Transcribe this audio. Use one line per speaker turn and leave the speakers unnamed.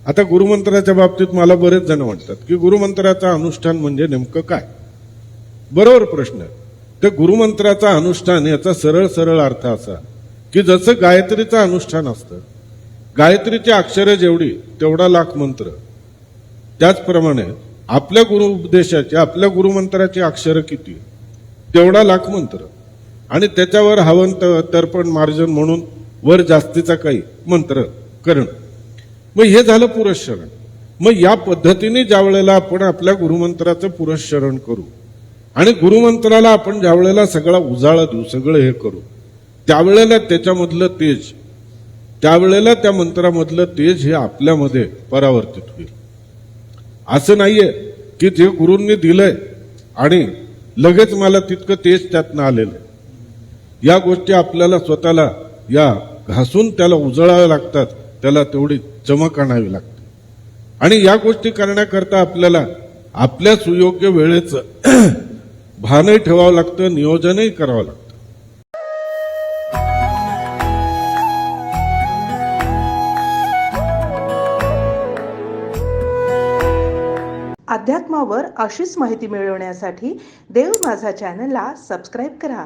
आता गुरुमंत्राच्या बाबतीत मला बरेच जण म्हणतात की गुरुमंत्राचं अनुष्ठान म्हणजे नेमकं काय. बरोबर प्रश्न. तर गुरुमंत्राचा अनुष्ठान याचा सरळ सरळ अर्थ असा की जसं गायत्रीचं अनुष्ठान असतं, गायत्रीची अक्षरं जेवढी तेवढा लाख मंत्र, त्याचप्रमाणे आपल्या गुरु उपदेशाचे आपल्या गुरुमंत्राची अक्षरं किती तेवढा लाख मंत्र, आणि त्याच्यावर हवन तर्पण मार्जन म्हणून वर जास्तीचा काही मंत्र करणं. मग हे झालं पुरस्चरण. मग या पद्धतीने ज्या वेळेला आपण आपल्या गुरुमंत्राचं पुरस्चरण करू आणि गुरुमंत्राला आपण ज्या वेळेला सगळा उजाळा देऊ, सगळं हे करू, त्यावेळेला त्याच्यामधलं तेज, त्यावेळेला त्या मंत्रामधलं तेज हे आपल्यामध्ये परावर्तित होईल. असं नाहीये की जे गुरूंनी दिलंय आणि लगेच मला तितकं तेज त्यातनं आलेलं. या गोष्टी आपल्याला स्वतःला या घासून त्याला उजळाव्या लागतात, त्याला तेवढी चमक आणावी लागते. आणि या गोष्टी करण्याकरता आपल्याला आपल्या सुयोग्य वेळेचं भानही ठेवावं लागतं, नियोजनही करावं लागतं.
अध्यात्मावर अशीच माहिती मिळवण्यासाठी देव माझा चॅनलला सबस्क्राईब करा